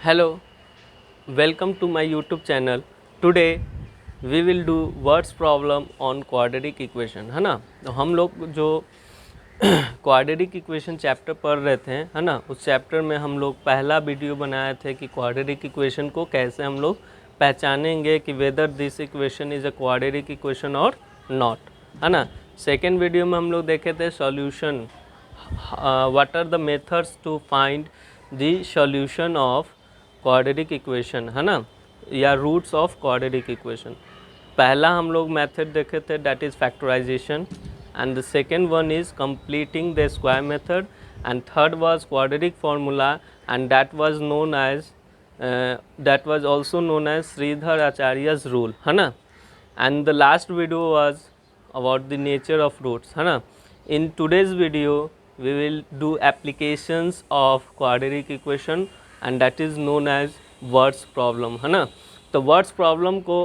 Hello, welcome to my YouTube channel. Today we will do words problem on quadratic equation, है ना। तो हम लोग जो क्वाड्रेटिक इक्वेशन चैप्टर पढ़ रहे थे, है ना, उस चैप्टर में हम लोग पहला वीडियो बनाए थे कि क्वाड्रेटिक इक्वेशन को कैसे हम लोग पहचानेंगे कि whether this equation is a quadratic equation और नॉट, है ना। सेकेंड वीडियो में हम लोग देखे थे solution, what are the methods to find the solution of quadratic equation, है ना, या रूट्स ऑफ क्वाड्रेटिक इक्वेशन। पहला हम लोग मेथड देखे थे that is factorisation, and the second one is completing the square method, and third was quadratic formula, and that was also known as Sridhar Acharya's rule, है ना। and the last video was about the nature of roots, है ना। in today's video we will do applications of quadratic equation and that is known as words problem, है ना। तो words problem को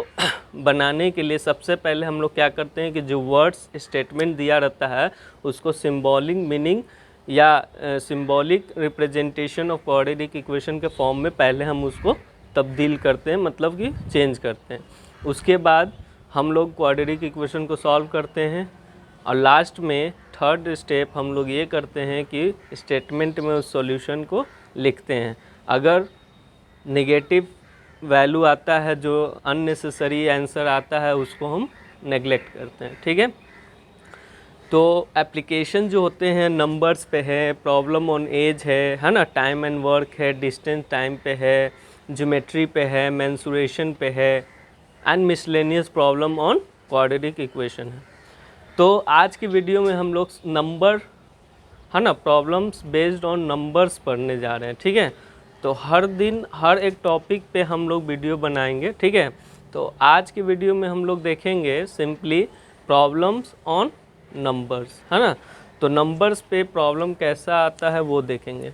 बनाने के लिए सबसे पहले हम लोग क्या करते हैं कि जो वर्ड्स स्टेटमेंट दिया रहता है उसको सिंबॉलिक मीनिंग या symbolic representation of quadratic equation के फॉर्म में पहले हम उसको तब्दील करते हैं, मतलब कि चेंज करते हैं। उसके बाद हम लोग क्वाड्रेटिक इक्वेशन को सॉल्व करते हैं और लास्ट में थर्ड स्टेप हम लोग ये करते हैं कि स्टेटमेंट में उस सॉल्यूशन को लिखते हैं। अगर नेगेटिव वैल्यू आता है, जो अननेसेसरी आंसर आता है, उसको हम नेगलेक्ट करते हैं, ठीक है। तो एप्लीकेशन जो होते हैं नंबर्स पे है, प्रॉब्लम ऑन एज है ना, टाइम एंड वर्क है, डिस्टेंस टाइम पे है, ज्योमेट्री पे है, मेंसुरेशन पे है and miscellaneous problem on quadratic equation है। तो आज की वीडियो में हम लोग नंबर, है ना, प्रॉब्लम्स बेस्ड ऑन नंबर्स पढ़ने जा रहे हैं, ठीक है। तो हर दिन हर एक टॉपिक पे हम लोग वीडियो बनाएंगे, ठीक है। तो आज की वीडियो में हम लोग देखेंगे सिंपली प्रॉब्लम्स ऑन नंबर्स, है ना। तो नंबर्स पे प्रॉब्लम कैसा आता है वो देखेंगे।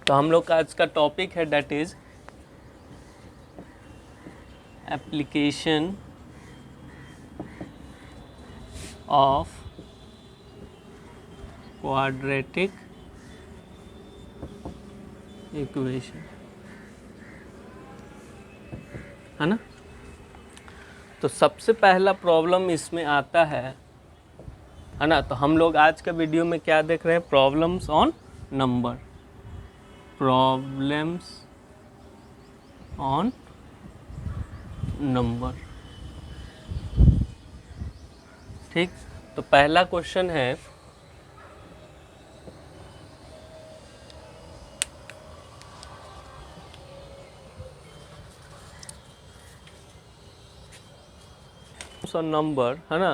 तो हम लोग का आज का टॉपिक है that is application of quadratic equation, है ना। तो सबसे पहला प्रॉब्लम इसमें आता है ना। तो हम लोग आज का वीडियो में क्या देख रहे हैं, problems on number, problems on number, ठीक। तो पहला क्वेश्चन है नंबर, है ना,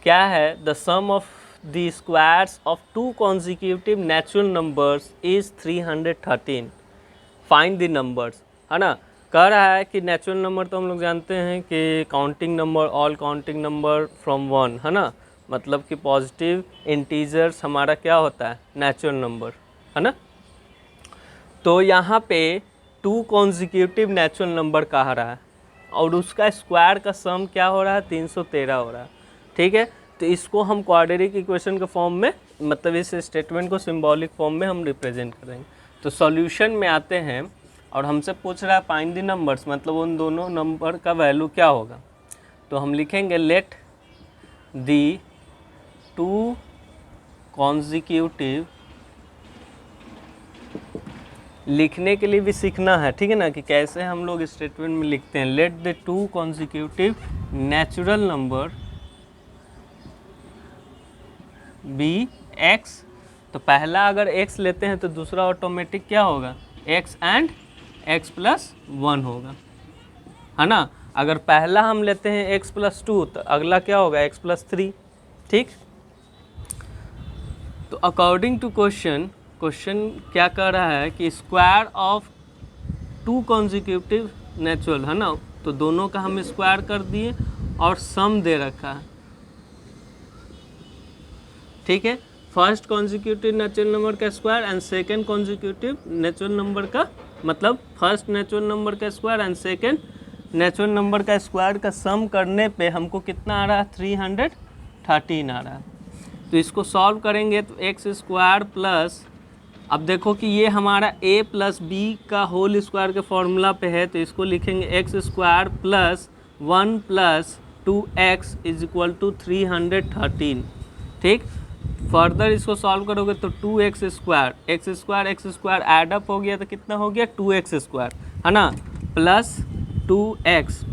क्या है, the sum of the squares of two consecutive natural numbers is 313, find the numbers, है ना। कह रहा है कि नेचुरल नंबर तो हम लोग जानते हैं कि counting number, all counting number from 1, है ना, मतलब कि पॉजिटिव इंटीजर्स हमारा क्या होता है, नेचुरल नंबर, है ना। तो यहाँ पे टू कॉन्जिक्यूटिव नेचुरल नंबर कह रहा है और उसका स्क्वायर का सम क्या हो रहा है, 313 हो रहा है, ठीक है। तो इसको हम क्वाड्रेटिक इक्वेशन के फॉर्म में, मतलब इस स्टेटमेंट को सिंबॉलिक फॉर्म में हम रिप्रेजेंट करेंगे। तो सॉल्यूशन में आते हैं और हमसे पूछ रहा है फाइंड द नंबर्स, मतलब उन दोनों नंबर का वैल्यू क्या होगा। तो हम लिखेंगे लेट द टू कॉन्जिक्यूटिव, लिखने के लिए भी सीखना है, ठीक है ना, कि कैसे हम लोग स्टेटमेंट में लिखते हैं। Let the two consecutive natural number be x. तो पहला अगर एक्स लेते हैं तो दूसरा ऑटोमेटिक क्या होगा, एक्स एंड एक्स प्लस 1 होगा, है ना। अगर पहला हम लेते हैं एक्स प्लस 2 तो अगला क्या होगा, एक्स प्लस 3, ठीक। तो अकॉर्डिंग टू क्वेश्चन क्या कर रहा है कि square of two consecutive natural, है ना, तो दोनों का हम स्क्वायर कर दिए और सम दे रखा है, ठीक है। फर्स्ट कॉन्जिक्यूटिव नेचुरल नंबर का square and second consecutive natural number का, मतलब फर्स्ट नेचुरल नंबर का square and second natural number का स्क्वायर का सम करने पे हमको कितना आ रहा है, 313 आ रहा है। तो इसको सॉल्व करेंगे तो एक्स स्क्वायर प्लस अब देखो कि ये हमारा a प्लस बी का होल स्क्वायर के फॉर्मूला पे है, तो इसको लिखेंगे x square plus 1 plus 2x is equal to 313। ठीक, फर्दर इसको सॉल्व करोगे तो 2x स्क्वायर एडअप हो गया तो कितना हो गया 2x स्क्वायर, है ना, प्लस 2x।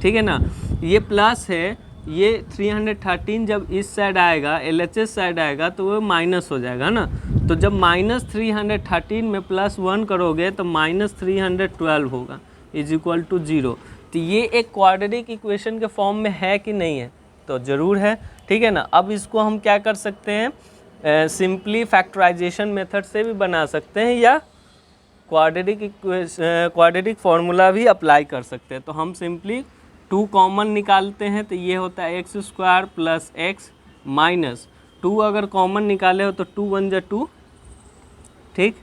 ठीक है ना, ये प्लस है, ये 313 जब इस साइड आएगा, LHS साइड आएगा तो वो माइनस हो जाएगा ना। तो जब माइनस 313 में प्लस 1 करोगे तो माइनस 312 होगा इज इक्वल टू 0। तो ये एक क्वाड्रेटिक इक्वेशन के फॉर्म में है कि नहीं है, तो ज़रूर है। ठीक है ना, अब इसको हम क्या कर सकते हैं, सिंपली फैक्टराइजेशन मेथड से भी बना सकते हैं या क्वाड्रेटिक फार्मूला भी अप्लाई कर सकते हैं। तो हम सिंपली 2 कॉमन निकालते हैं, तो ये होता है x square plus x minus 2, अगर कॉमन निकाले हो तो 2 1 जा 2। ठीक,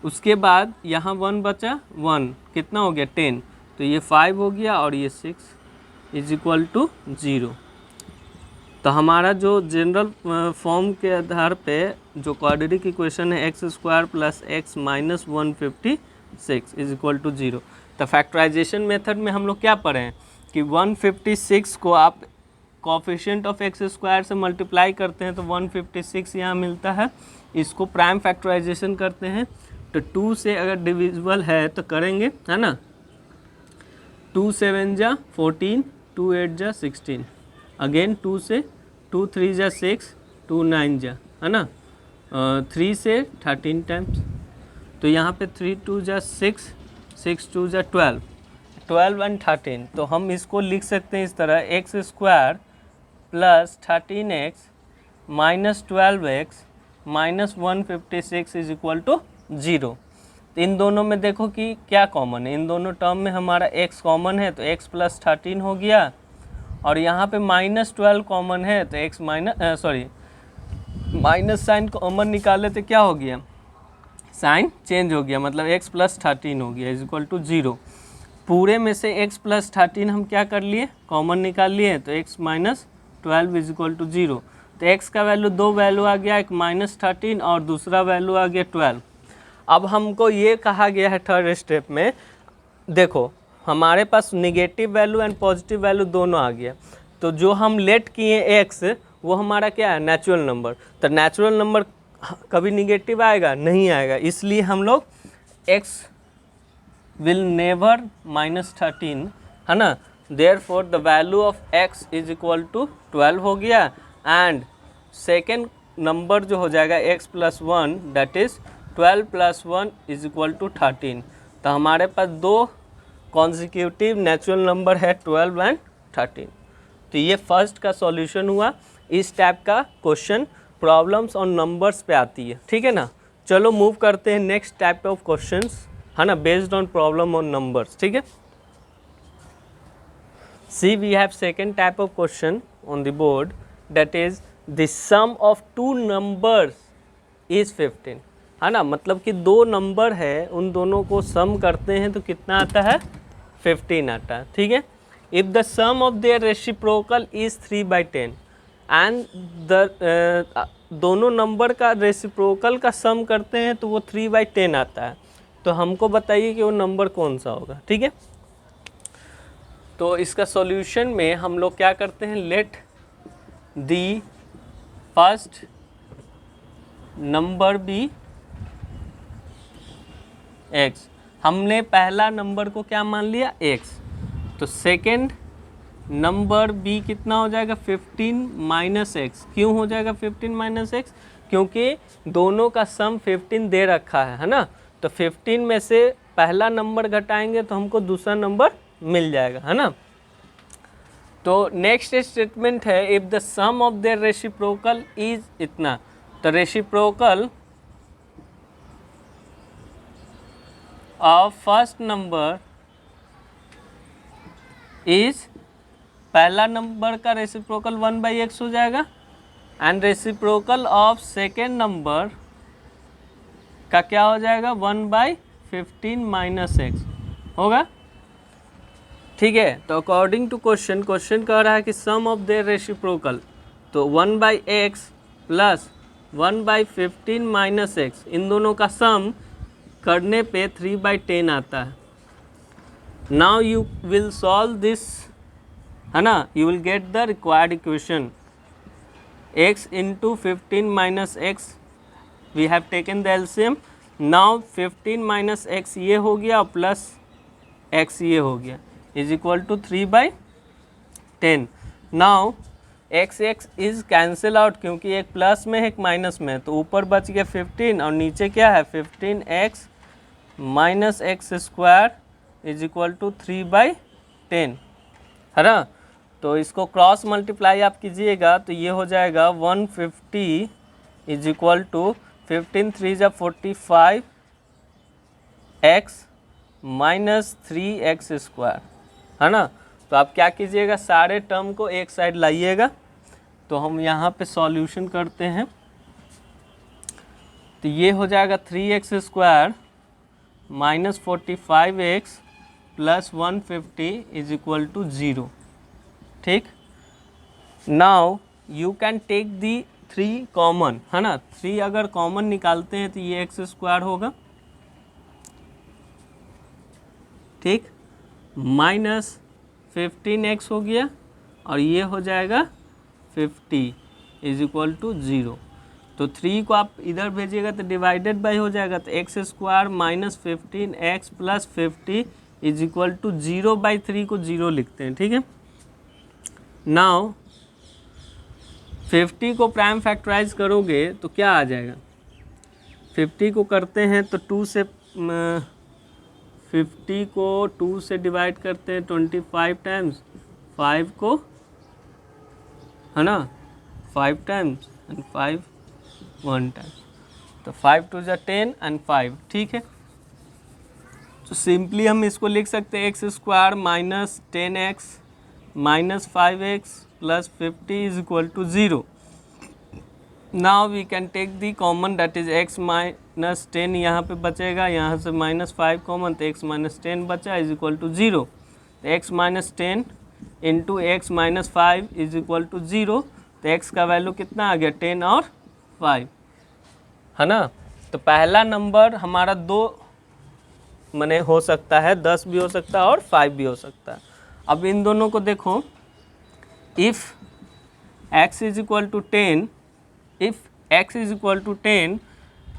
उसके बाद यहाँ 1 बचा, 1 कितना हो गया 10, तो ये 5 हो गया और ये 6 इज इक्वल टू 0। तो हमारा जो जनरल फॉर्म के आधार पे जो क्वाड्रेटिक इक्वेशन है x square plus x minus 156 is equal to 0। तो फैक्टराइजेशन मेथड में हम लोग क्या पढ़े हैं कि 156 को आप कोफिशिएंट ऑफ एक्स स्क्वायर से मल्टीप्लाई करते हैं तो 156 यहाँ मिलता है। इसको प्राइम फैक्टराइजेशन करते हैं तो 2 से अगर डिविजिबल है तो करेंगे, है ना, 2 7 जा 14, 2 8 जा 16, अगेन 2 से 2 3 जा 6, 2 9 जा, है ना, 3 से 13 टाइम्स, तो यहाँ पे 3 2 जा 6, 6 2 जा 12, 12 एंड 13। तो हम इसको लिख सकते हैं इस तरह, x square plus 13x minus 12x minus 156 is equal to 0। तो इन दोनों में देखो कि क्या कॉमन है, इन दोनों टर्म में हमारा x कॉमन है तो x प्लस 13 हो गया, और यहाँ पे माइनस 12 कॉमन है तो x माइनस साइन कॉमन निकाले तो क्या हो गया, साइन चेंज हो गया, मतलब x प्लस 13 हो गया इज इक्वल टू 0। पूरे में से x प्लस 13 हम क्या कर लिए, कॉमन निकाल लिए, तो x minus 12 is equal to 0। तो x का वैल्यू, 2 वैल्यू आ गया, एक माइनस 13 और दूसरा वैल्यू आ गया 12। अब हमको ये कहा गया है थर्ड स्टेप में, देखो हमारे पास negative value and positive value दोनों आ गया, तो जो हम लेट किए x वो हमारा क्या है, नेचुरल नंबर। तो नेचुरल नंबर कभी निगेटिव आएगा नहीं आएगा, इसलिए हम लोग x विल नेवर माइनस 13, है ना, therefore the value of x is equal to 12 हो गया, एंड सेकेंड नंबर जो हो जाएगा x plus 1 that is 12 plus 1 is equal to 13। तो हमारे पास 2 कॉन्जिक्यूटिव नेचुरल नंबर है 12 एंड 13। तो ये फर्स्ट का सॉल्यूशन हुआ। इस टाइप का क्वेश्चन प्रॉब्लम्स ऑन नंबर्स पे आती है, ठीक है ना। चलो मूव करते हैं नेक्स्ट टाइप ऑफ क्वेश्चंस, है ना, based on problem on numbers, ठीक है। See we have second type of question on the board, that is the sum of 2 numbers is 15, है ना, मतलब कि 2 नंबर है, उन दोनों को सम करते हैं तो कितना आता है, 15 आता है, ठीक है। If the sum of their reciprocal is 3/10 and the दोनों नंबर का रेसिप्रोकल का सम करते हैं तो वो 3/10 आता है, तो हमको बताइए कि वो नंबर कौन सा होगा, ठीक है। तो इसका सॉल्यूशन में हम लोग क्या करते हैं, let the first number be x, हमने पहला नंबर को क्या मान लिया x, तो सेकेंड नंबर b कितना हो जाएगा 15 माइनस x। क्यों हो जाएगा 15 माइनस x, क्योंकि दोनों का सम 15 दे रखा है ना, तो 15 में से पहला नंबर घटाएंगे तो हमको दूसरा नंबर मिल जाएगा, है ना। तो नेक्स्ट स्टेटमेंट है, if the sum of their reciprocal is इतना, तो reciprocal of first number is, पहला नंबर का रेसिप्रोकल 1/x हो जाएगा, and reciprocal of second number का क्या हो जाएगा 1/15 माइनस x होगा, ठीक है। तो अकॉर्डिंग टू क्वेश्चन कह रहा है कि सम ऑफ देयर रेसिप्रोकल, तो 1/x प्लस 1/15 माइनस एक्स, इन दोनों का सम करने पे 3/10 आता है. Now you will solve this, है ना, you will get the required equation. x into 15 minus x, we have taken the LCM. Now 15 minus x ये हो गया प्लस x ये हो गया is equal to 3/10. Now x is cancel out, क्योंकि एक प्लस में है एक माइनस में है, तो ऊपर बच गया 15 और नीचे क्या है 15x minus x square is equal to 3/10, है ना. तो इसको क्रॉस मल्टीप्लाई आप कीजिएगा तो ये हो जाएगा 150 इज इक्वल टू 15 3 जा 45 x माइनस 3x स्क्वायर, है ना. तो आप क्या कीजिएगा, सारे टर्म को एक साइड लाइएगा. तो हम यहाँ पे सॉल्यूशन करते हैं. तो ये हो जाएगा 3x square minus 45x plus 150 is equal to 0. ठीक. Now you can take the 3 common, है ना. 3 अगर कॉमन निकालते हैं तो ये एक्स स्क्वायर होगा. ठीक. माइनस 15x हो गया और ये हो जाएगा 50 इज इक्वल टू 0. तो 3 को आप इधर भेजिएगा तो डिवाइडेड बाई हो जाएगा, तो x square minus 15x plus 50 is equal to 0/3 को 0 लिखते हैं. ठीक है. नाउ 50 को प्राइम फैक्टराइज करोगे तो क्या आ जाएगा, 50 को करते हैं तो 2 से 50 को 2 से डिवाइड करते हैं 25 टाइम्स, 5 को, है ना, 5 टाइम्स एंड 5 1 टाइम, तो 5 2 जा 10 एंड 5. ठीक है. तो सिंपली हम इसको लिख सकते हैं x square minus 10x minus 5x plus 50 is equal to 0. Now we can take the common, that is x minus 10 यहाँ पे बचेगा, यहाँ से माइनस 5 कॉमन, तो x माइनस 10 बचा इज इक्वल टू 0. तो x minus 10 into x minus 5 is equal to 0. तो x का वैल्यू कितना आ गया 10 और 5, है ना. तो पहला नंबर हमारा 2 मने हो सकता है, 10 भी हो सकता है और 5 भी हो सकता है. अब इन दोनों को देखो, if x is equal to 10, if x is equal to 10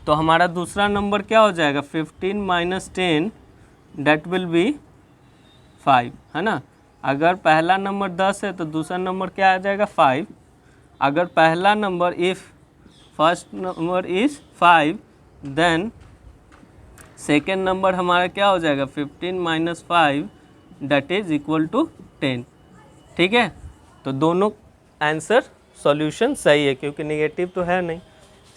तो हमारा दूसरा नंबर क्या हो जाएगा 15 माइनस 10 डेट विल बी 5, है ना. अगर पहला नंबर 10 है तो दूसरा नंबर क्या आ जाएगा 5. अगर पहला नंबर if first number is 5 then second number हमारा क्या हो जाएगा 15 minus 5 that is equal to 10. ठीक है. तो दोनों आंसर सॉल्यूशन सही है, क्योंकि नेगेटिव तो है नहीं.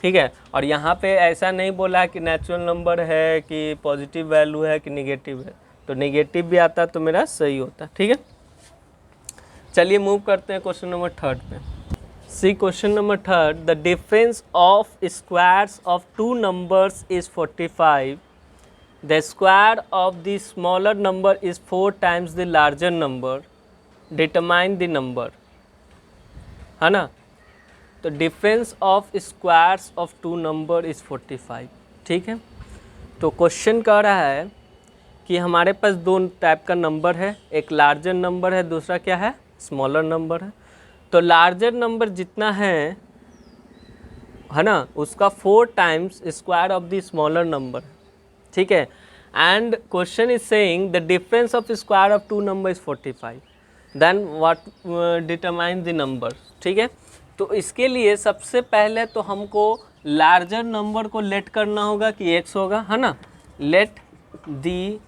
ठीक है. और यहाँ पे ऐसा नहीं बोला कि नेचुरल नंबर है कि पॉजिटिव वैल्यू है कि नेगेटिव है, तो नेगेटिव भी आता तो मेरा सही होता. ठीक है. चलिए मूव करते हैं क्वेश्चन नंबर 3 पे. See question number 3, the difference of squares of 2 numbers is 45. The square of the smaller number is 4 times the larger number. Determine the number, है ना. तो difference of squares of 2 number is 45. ठीक है. तो question कह रहा है कि हमारे पास 2 टाइप का नंबर है, एक लार्जर नंबर है, दूसरा क्या है स्मॉलर नंबर है. तो लार्जर नंबर जितना है ना, उसका 4 times square of the smaller number. ठीक है. And question is saying the difference of square of 2 number is 45. Then what determine the number. ठीक है. तो इसके लिए सबसे पहले तो हमको लार्जर नंबर को लेट करना होगा कि x होगा, है ना. Let the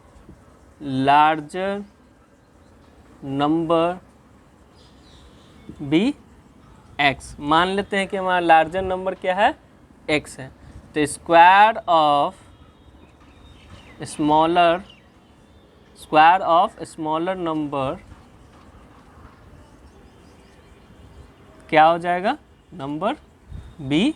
larger number be x. मान लेते हैं कि हमारा लार्जर नंबर क्या है x है. तो स्क्वायर ऑफ स्मॉलर नंबर क्या हो जाएगा नंबर बी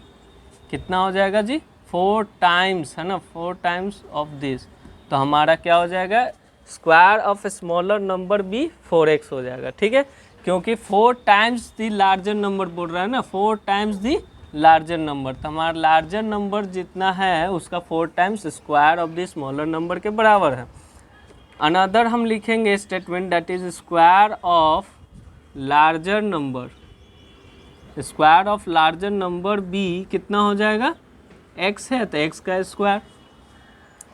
कितना हो जाएगा जी 4 टाइम्स, है ना, 4 टाइम्स ऑफ दिस. तो हमारा क्या हो जाएगा square of smaller number be 4x हो जाएगा. ठीक है. क्योंकि 4 टाइम्स दी लार्जर नंबर बोल रहा है ना, 4 टाइम्स दी लार्जर नंबर, तो हमारा लार्जर नंबर जितना है उसका 4 times square of the smaller number के बराबर है। अनदर हम लिखेंगे statement that is square of larger number, square of larger number be कितना हो जाएगा, x है तो x का स्क्वायर।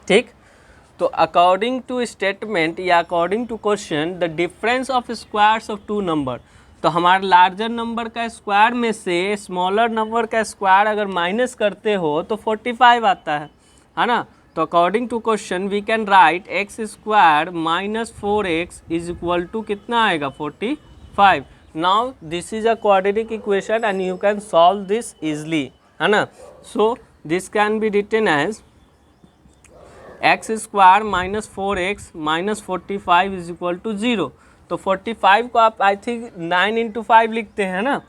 ठीक, तो अकॉर्डिंग टू स्टेटमेंट या according to question the difference of squares of two number, तो हमारे लार्जर नंबर का स्क्वायर में से स्मॉलर नंबर का स्क्वायर अगर माइनस करते हो तो 45 आता है ना। तो according to question we can write x square minus 4x is equal to कितना आएगा, 45। Now this is a quadratic equation and you can solve this easily, है ना। सो this can be written as x square minus 4x minus 45 is equal to 0। तो 45 को आप I think 9 into 5 लिखते हैं ना,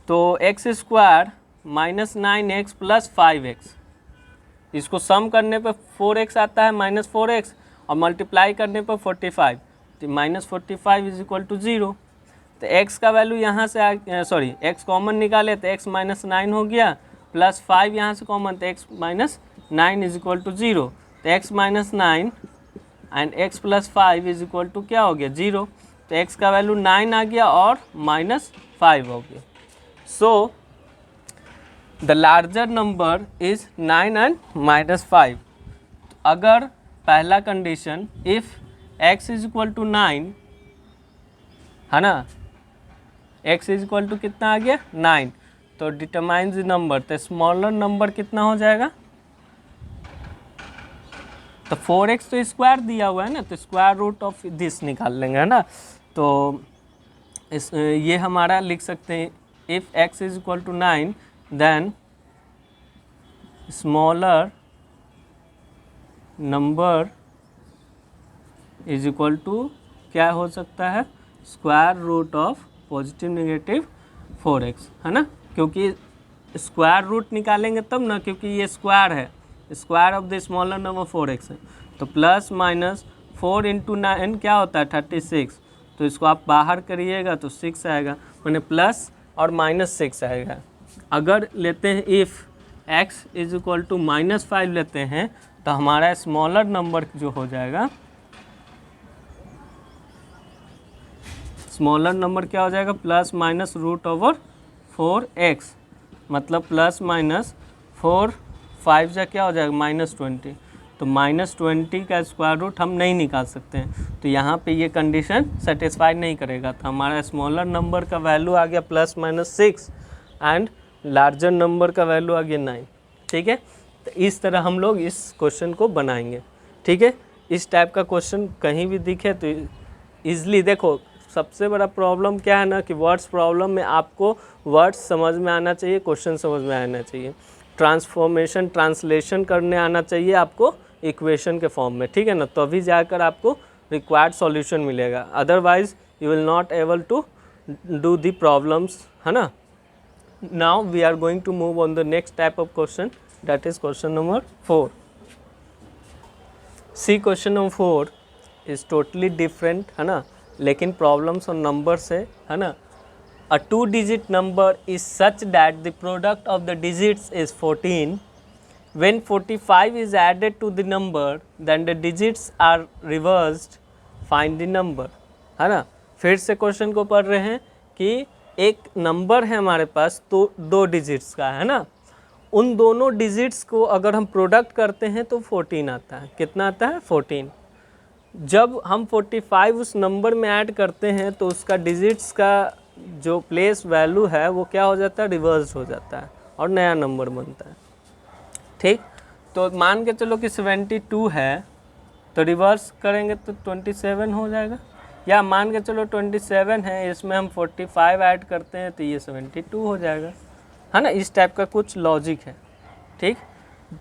तो x square minus 9x plus 5x, इसको सम करने पर 4x आता है माइनस 4x और मल्टीप्लाई करने पर 45, तो माइनस 45 इज इक्वल टू 0। तो x का वैल्यू यहाँ से सॉरी x कॉमन निकाले तो x माइनस 9 हो गया, प्लस 5 यहाँ से कॉमन तो x minus 9 is equal to 0। तो x minus 9 and x plus 5 is equal to क्या हो गया, 0। तो x का वैल्यू 9 आ गया और माइनस 5 हो गया। So the larger number is 9 and minus 5। अगर पहला condition if x is equal to 9 है ना, x इज इक्वल टू कितना आ गया 9, तो डिटरमाइन द नंबर, तो स्मॉलर नंबर कितना हो जाएगा, तो 4x तो स्क्वायर दिया हुआ है ना, तो स्क्वायर रूट ऑफ दिस निकाल लेंगे, है ना। तो ये हमारा लिख सकते हैं if x is equal to 9 then smaller number is equal to क्या हो सकता है, square root of positive negative 4x, है ना, क्योंकि स्क्वायर रूट निकालेंगे तब ना, क्योंकि ये स्क्वायर है, square of the smaller number 4x है। तो प्लस माइनस 4 इंटू 9 क्या होता है 36, तो इसको आप बाहर करिएगा तो 6 आएगा, मैंने प्लस और माइनस 6 आएगा। अगर लेते हैं if x is equal to minus 5 लेते हैं तो हमारा स्मॉलर नंबर जो हो जाएगा, स्मॉलर नंबर क्या हो जाएगा, plus minus root over 4x, मतलब प्लस माइनस 4 5 जा क्या हो जाएगा माइनस 20, तो माइनस 20 का स्क्वायर रूट हम नहीं निकाल सकते हैं, तो यहाँ पे ये कंडीशन सेटिस्फाई नहीं करेगा। तो हमारा स्मॉलर नंबर का वैल्यू आ गया plus minus 6 and larger number का वैल्यू आ गया 9। ठीक है, तो इस तरह हम लोग इस क्वेश्चन को बनाएंगे। ठीक है, इस टाइप का क्वेश्चन कहीं भी दिखे तो ईज़िली, देखो सबसे बड़ा प्रॉब्लम क्या है ना कि वर्ड्स प्रॉब्लम में आपको वर्ड्स समझ में आना चाहिए, क्वेश्चन समझ में आना चाहिए, ट्रांसफॉर्मेशन ट्रांसलेशन करने आना चाहिए आपको इक्वेशन के फॉर्म में। ठीक है ना, तभी जाकर आपको रिक्वायर्ड सॉल्यूशन मिलेगा, otherwise you will not able to do the problems, है ना। Now we are going to move on the next type of question, that is question number 4। See question number 4 is totally different, है ना, लेकिन problems और number से, है ना। अ 2 digit number is such that the product of the digits is 14. When 45 is added to the number, then the digits are reversed. Find the number, है ना। फिर से क्वेश्चन को पढ़ रहे हैं कि एक नंबर है हमारे पास तो 2 डिजिट्स का, है ना, उन दोनों डिजिट्स को अगर हम प्रोडक्ट करते हैं तो 14 आता है। कितना आता है 14। जब हम 45 उस नंबर में ऐड करते हैं तो उसका डिजिट्स का जो प्लेस वैल्यू है वो क्या हो जाता है, रिवर्स हो जाता है और नया नंबर बनता है। ठीक, तो मान के चलो कि 72 है तो रिवर्स करेंगे तो 27 हो जाएगा, या मान के चलो 27 है इसमें हम 45 ऐड करते हैं तो ये 72 हो जाएगा, है ना। इस टाइप का कुछ लॉजिक है। ठीक,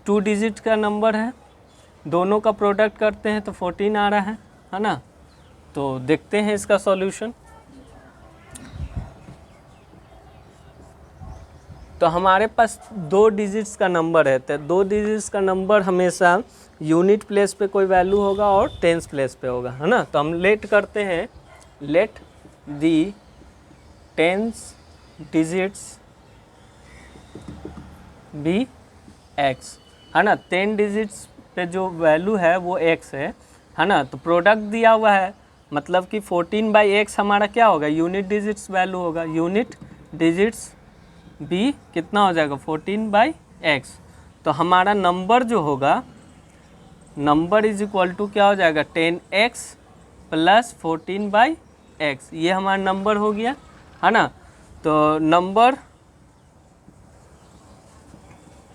2 डिजिट का नंबर है, दोनों का प्रोडक्ट करते हैं तो 14 आ रहा है ना। तो देखते हैं इसका सॉल्यूशन। तो हमारे पास 2 डिजिट्स का नंबर है, तो 2 डिजिट्स का नंबर हमेशा यूनिट प्लेस पे कोई वैल्यू होगा और टेंस प्लेस पे होगा, है ना। तो हम लेट करते हैं, let the tens digits be x, है ना। 10 डिजिट्स पे जो वैल्यू है वो एक्स है ना। तो प्रोडक्ट दिया हुआ है, मतलब कि 14/x हमारा क्या होगा, यूनिट डिजिट्स वैल्यू होगा। यूनिट डिजिट्स बी कितना हो जाएगा 14/x। तो हमारा नंबर जो होगा, नंबर इज इक्वल टू क्या हो जाएगा 10x प्लस 14/x, ये हमारा नंबर हो गया, है ना। तो number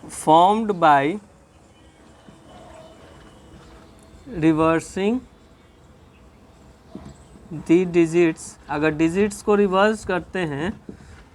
formed by reversing the digits, अगर डिजिट्स को रिवर्स करते हैं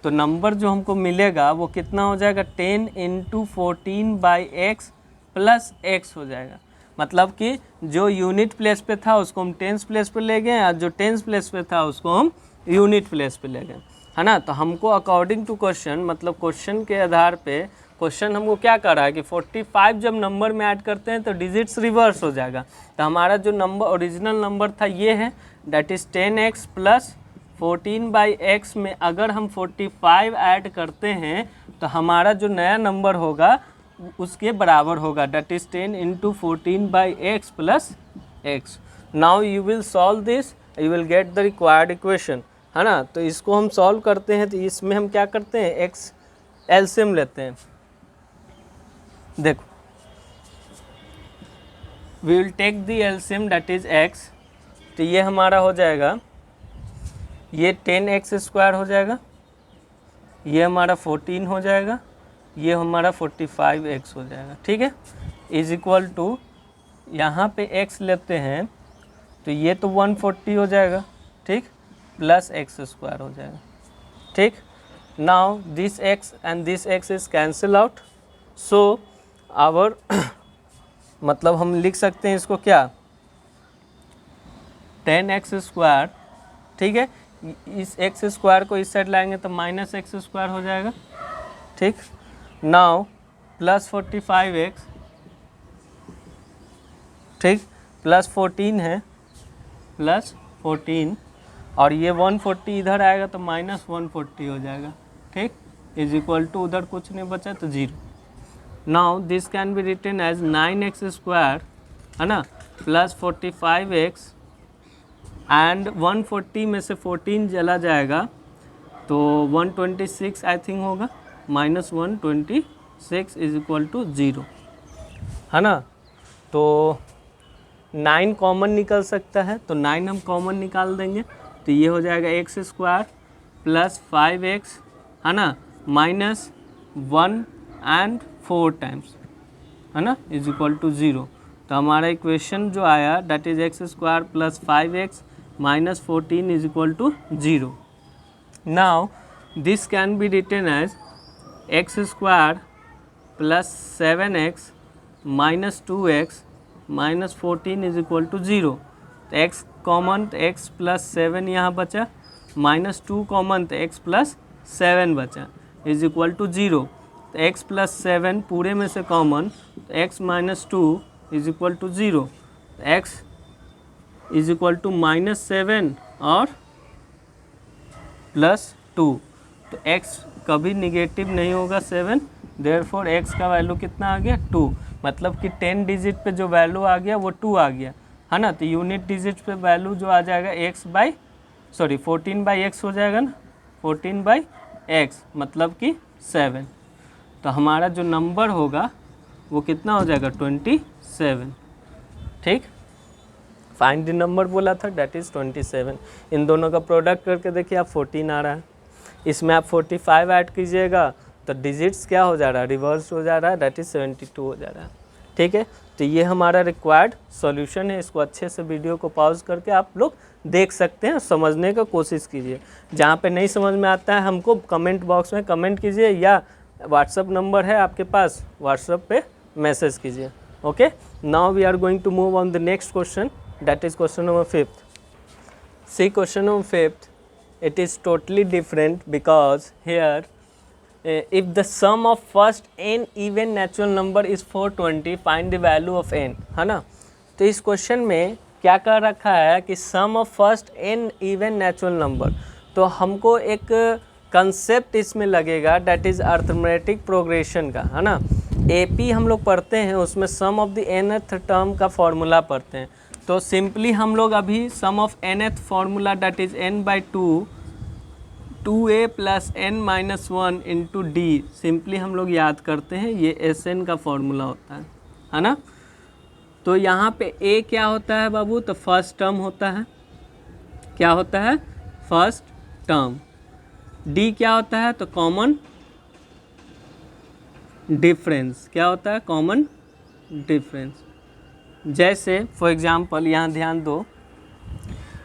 तो नंबर जो हमको मिलेगा वो कितना हो जाएगा 10 × 14/x प्लस x हो जाएगा। मतलब कि जो यूनिट प्लेस पे था उसको हम टेंस प्लेस पे ले गए और जो टेंस प्लेस पे था उसको हम यूनिट प्लेस पे ले गए, है ना। तो हमको अकॉर्डिंग टू क्वेश्चन, मतलब क्वेश्चन के आधार पे क्वेश्चन हमको क्या कर रहा है कि 45 जब नंबर में ऐड करते हैं तो डिजिट्स रिवर्स हो जाएगा। तो हमारा जो नंबर ओरिजिनल नंबर था ये है, that is 10x plus 14/x में अगर हम 45 ऐड करते हैं तो हमारा जो नया नंबर होगा उसके बराबर होगा, that is 10 × 14/x plus x। Now you will solve this, you will get the required equation, है ना। तो इसको हम सॉल्व करते हैं तो इसमें हम क्या करते हैं, एक्स एलसीएम लेते हैं। देखो, we will take the LCM that is x। तो ये हमारा हो जाएगा, ये 10x² हो जाएगा, ये हमारा 14 हो जाएगा, ये हमारा 45x हो जाएगा, ठीक है। इज इक्वल टू यहाँ पे x लेते हैं तो ये तो 140 हो जाएगा, ठीक, प्लस x² हो जाएगा, ठीक। Now this x and this x is cancel out, so our मतलब हम लिख सकते हैं इसको क्या 10x², ठीक है। इस x² को इस साइड लाएंगे तो -x² हो जाएगा, ठीक। नाउ प्लस 45x, ठीक, प्लस 14 है, प्लस 14, और ये 140 इधर आएगा तो -140 हो जाएगा, ठीक, इज इक्वल टू उधर कुछ नहीं बचा तो 0। Now this can be written as 9x², है ना, प्लस 45x, एंड 140 में से 14 चला जाएगा तो 126 आई थिंक होगा, -126 इज इक्वल टू 0, है ना। तो 9 कॉमन निकल सकता है, तो 9 हम कॉमन निकाल देंगे तो ये हो जाएगा x² प्लस 5x, है ना, -1 एंड 4 टाइम्स, है ना, इज इक्वल टू 0। तो हमारा इक्वेशन जो आया that is x² plus 5x minus 14 is equal to 0। Now this can be written as x² plus 7x minus 2x minus 14 is equal to 0। तो x common तो x plus 7 यहाँ बचा, -2 common तो x plus 7 बचा, is equal to 0। तो x plus 7 पूरे में से कॉमन, तो x minus 2 is equal to 0। तो x इज इक्वल टू -7 और प्लस 2, तो x कभी निगेटिव नहीं होगा 7, देयरफॉर x का वैल्यू कितना आ गया 2, मतलब कि 10 डिजिट पे जो वैल्यू आ गया वो 2 आ गया, है ना। तो यूनिट डिजिट पे वैल्यू जो आ जाएगा 14/x हो जाएगा ना, 14/x मतलब कि 7। तो हमारा जो नंबर होगा वो कितना हो जाएगा 27, ठीक। फाइंड द नंबर बोला था डैट इज़ 27। इन दोनों का प्रोडक्ट करके देखिए आप 14 आ रहा है, इसमें आप 45 ऐड कीजिएगा तो डिजिट्स क्या हो जा रहा है, रिवर्स हो जा रहा है, डैट इज़ 72 हो जा रहा है, ठीक है। तो ये हमारा रिक्वायर्ड सॉल्यूशन है, इसको अच्छे से वीडियो को पॉज करके आप लोग देख सकते हैं, समझने का कोशिश कीजिए। जहाँ पे नहीं समझ में आता है हमको कमेंट बॉक्स में कमेंट कीजिए, या व्हाट्सअप नंबर है आपके पास, व्हाट्सअप पे मैसेज कीजिए। Okay, now we are going to move on the next question, that is question number 5th. See question number 5th, it is totally different because here if the sum of first n even natural number is 420 find the value of n, है ना। तो इस question में क्या कर रखा है कि sum of first n even natural number, तो हमको एक कंसेप्ट इसमें लगेगा डेट इज़ अर्थमेटिक प्रोग्रेशन का, है ना। एपी हम लोग पढ़ते हैं, उसमें sum of the nth term का फॉर्मूला पढ़ते हैं। तो सिंपली हम लोग अभी sum of nth formula that is n/2 2a plus n-1 into D simply हम लोग याद करते हैं, ये Sn का फॉर्मूला होता है ना। तो यहाँ पे a क्या होता है बाबू, तो फर्स्ट टर्म होता है, क्या होता है, फर्स्ट टर्म। d क्या होता है, तो कॉमन डिफरेंस, क्या होता है, कॉमन डिफरेंस। जैसे फॉर एग्जांपल यहाँ ध्यान दो,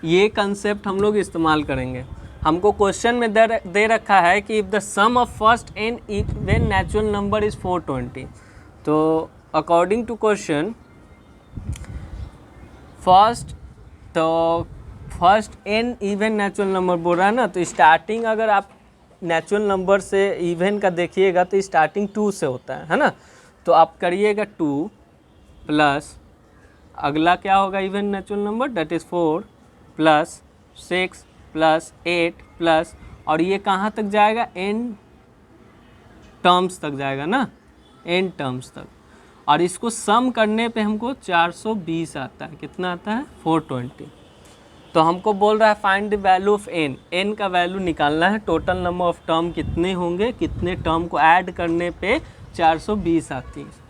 ये कंसेप्ट हम लोग इस्तेमाल करेंगे। हमको क्वेश्चन में दे रखा है कि if the sum of first n even natural number is 420, तो according to question first n even natural number बोल रहा है ना, तो स्टार्टिंग अगर आप नेचुरल नंबर से इवन का देखिएगा तो स्टार्टिंग 2 से होता है ना। तो आप करिएगा 2 प्लस अगला क्या होगा even natural number that is 4 plus 6 plus 8 plus, और ये कहाँ तक जाएगा, n टर्म्स तक जाएगा ना, n टर्म्स तक। और इसको सम करने पे हमको 420 आता है, कितना आता है, 420। तो हमको बोल रहा है find the value of n, n का वैल्यू निकालना है, टोटल नंबर ऑफ टर्म कितने होंगे, कितने टर्म को ऐड करने पे 420 आती है।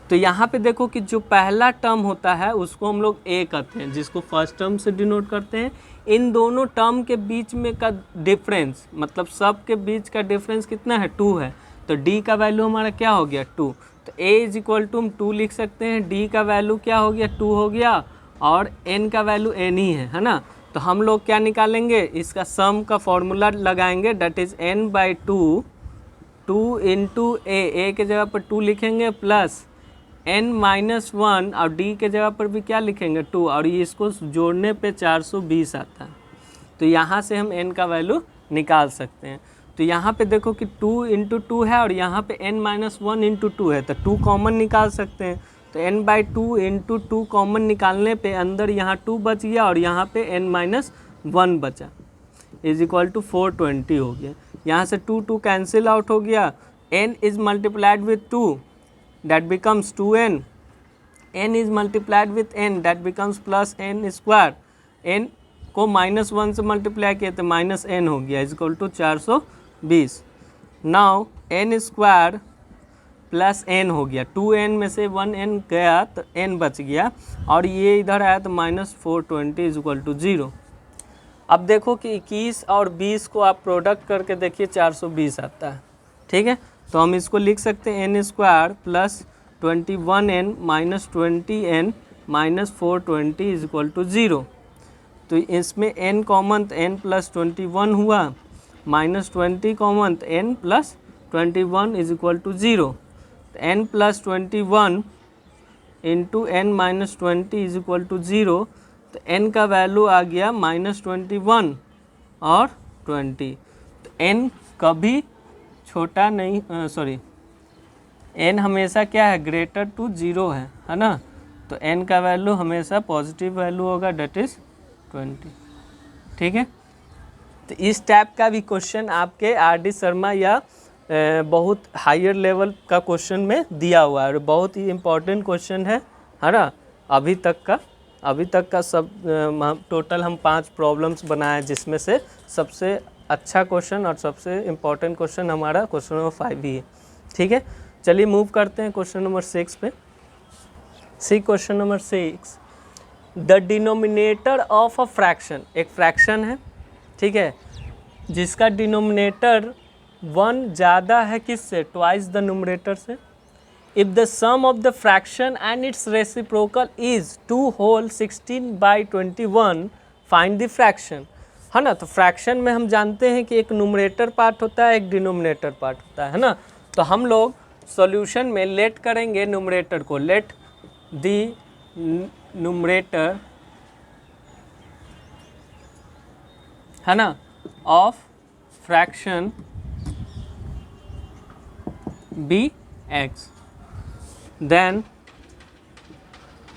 तो यहाँ पे देखो कि जो पहला टर्म होता है उसको हम लोग a कहते हैं, जिसको फर्स्ट टर्म से डिनोट करते हैं। इन दोनों टर्म के बीच में का डिफरेंस, मतलब सब के बीच का डिफरेंस कितना है, 2 है। तो d का वैल्यू हमारा क्या हो गया, 2। तो a इज इक्वल टू हम 2 लिख सकते हैं, d का वैल्यू क्या हो गया, 2 हो गया, और n का वैल्यू n ही है ना। तो हम लोग क्या निकालेंगे, इसका सम का फॉर्मूला लगाएंगे, date is n/2 2 into a के जगह पर 2 लिखेंगे, प्लस n-1 और d के जगह पर भी क्या लिखेंगे, 2, और ये इसको जोड़ने पे 420 आता है। तो यहाँ से हम n का वैल्यू निकाल सकते हैं। तो यहाँ पे देखो कि 2 इंटू 2 है और यहाँ पे n-1 इंटू 2 है, तो 2 कॉमन निकाल सकते हैं। तो n/2 इंटू 2 कॉमन निकालने पे अंदर यहाँ 2 बच गया और यहाँ पे n-1 बचा, इज इक्वल टू 420 हो गया। यहाँ से 2 कैंसिल आउट हो गया, n is multiplied with 2 that becomes 2n, n is multiplied with n that becomes plus n square, n को -1 से मल्टीप्लाई किया तो -n हो गया, is equal to 420। Now n square plus n हो गया, 2n में से 1n गया तो n बच गया, और ये इधर आया तो -420 इज इक्वल टू 0। अब देखो कि 21 और 20 को आप प्रोडक्ट करके देखिए 420 आता है, ठीक है। तो हम इसको लिख सकते हैं n square plus 21n minus 20n minus 420 is equal to 0। तो इसमें n कॉमन तो n प्लस 21 हुआ, माइनस 20 कॉमन तो n plus 21 is equal to 0। तो n plus 21 into n minus 20 is equal to 0। तो n का वैल्यू आ गया -21 और 20। तो n कभी छोटा नहीं, सॉरी n हमेशा क्या है, ग्रेटर टू 0 है ना। तो n का वैल्यू हमेशा पॉजिटिव वैल्यू होगा, डेट इज़ 20, ठीक है। तो इस टाइप का भी क्वेश्चन आपके आर.डी. शर्मा या बहुत हायर लेवल का क्वेश्चन में दिया हुआ है, और बहुत ही इम्पोर्टेंट क्वेश्चन है ना। अभी तक का सब टोटल हम 5 प्रॉब्लम्स बनाए, जिसमें से सबसे अच्छा क्वेश्चन और सबसे इम्पॉर्टेंट क्वेश्चन हमारा क्वेश्चन नंबर 5 ही है, ठीक है। चलिए मूव करते हैं क्वेश्चन नंबर 6 पे। See question number 6, the denominator of a fraction, एक फ्रैक्शन है, ठीक है, जिसका डिनोमिनेटर 1 ज़्यादा है किससे, ट्वाइस द न्यूमरेटर से। If the sum of the fraction and its reciprocal is 2 whole 16/21 find the fraction, है ना। तो फ्रैक्शन में हम जानते हैं कि एक न्यूमरेटर पार्ट होता है, एक डिनोमिनेटर पार्ट होता है ना। तो हम लोग सॉल्यूशन में लेट करेंगे न्यूमरेटर को, लेट द न्यूमरेटर, है ना, of fraction be x, then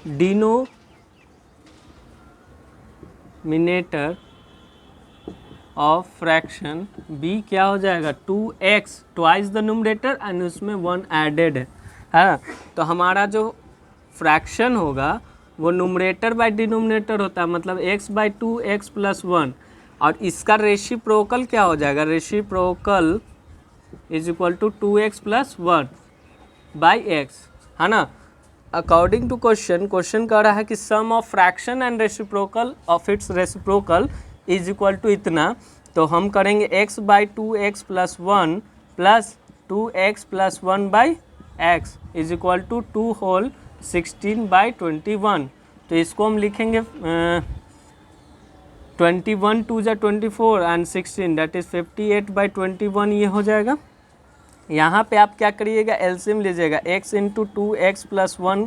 denominator of fraction b क्या हो जाएगा 2x twice the numerator and उसमें 1 एडेड है। तो हमारा जो फ्रैक्शन होगा वो न्यूमरेटर बाय डिनोमिनेटर होता है, मतलब x बाई 2x प्लस 1, और इसका रेसिप्रोकल क्या हो जाएगा, reciprocal is equal to 2x plus 1 by x, है ना। अकॉर्डिंग टू क्वेश्चन कह रहा है कि sum of fraction and reciprocal of its reciprocal is equal to इतना, तो हम करेंगे x by 2x plus 1 plus 2x plus 1 by x is equal to 2 whole 16 by 21। तो इसको हम लिखेंगे 21 2 जा 24 एंड 16 दैट इज़ 58 बाई 21, ये हो जाएगा। यहाँ पे आप क्या करिएगा, एलसीएम लीजिएगा, x into 2x plus 1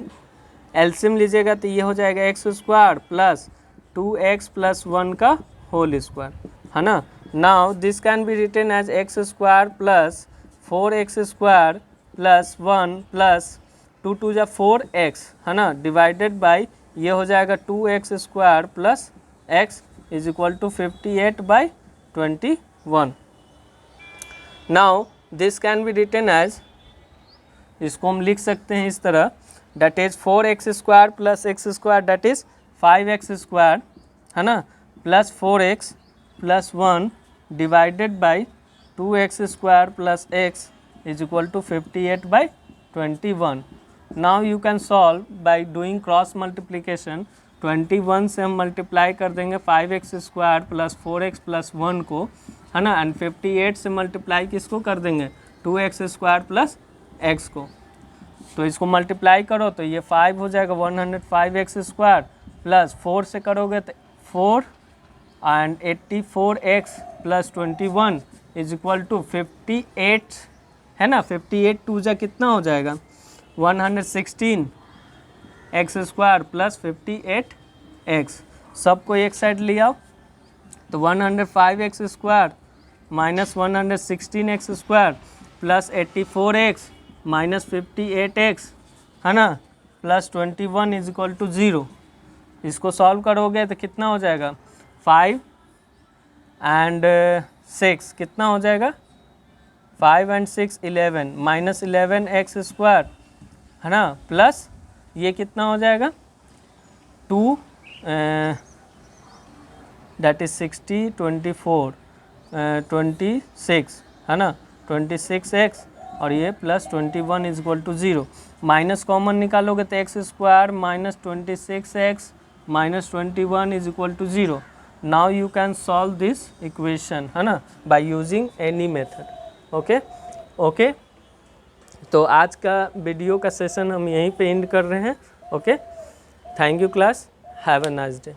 LCM लीजिएगा तो ये हो जाएगा x square plus 2x plus 1 का होल स्क्वायर, है ना। Now this can be written as x square plus 4x square plus 1 plus 2 2 जा 4x, है ना, डिवाइडेड बाई ये हो जाएगा 2x square plus x is equal to 58 by 21। Now this can be written as, इसको हम लिख सकते हैं इस तरह, that is 4x square plus x square that is 5x square, है ना, plus 4x plus 1 divided by 2x square plus x is equal to 58 by 21। Now you can solve by doing cross multiplication. 21 से हम multiply कर देंगे 5x square plus 4x plus 1 को, है ना, and 58 से मल्टीप्लाई किसको कर देंगे 2x स्क्वायर प्लस x को। तो इसको मल्टीप्लाई करो तो ये 5 हो जाएगा 105x स्क्वायर प्लस 4 से करोगे तो 4 and 84x plus 21 is equal to 58, है ना। 58 2 जा कितना हो जाएगा 116 एक्स स्क्वायर प्लस 58x, सबको एक साइड ले आओ तो 105x square minus 116x square plus 84x minus 58x, है ना, प्लस 21 इज इक्वल टू 0। इसको सॉल्व करोगे तो कितना हो जाएगा 5 एंड 6 कितना हो जाएगा 5 एंड 6 11 माइनस 11x स्क्वायर, है ना, प्लस ये कितना हो जाएगा 2 दैट इज 60 24 26, है ना, 26x और ये plus 21 is equal to 0। Minus common निकालोगे तो x square minus 26x minus 21 is equal to 0। Now you can solve this equation, है ना, by using any method. Okay, तो आज का वीडियो का सेशन हम यहीं पे एंड कर रहे हैं। Okay, thank you class, have a nice day.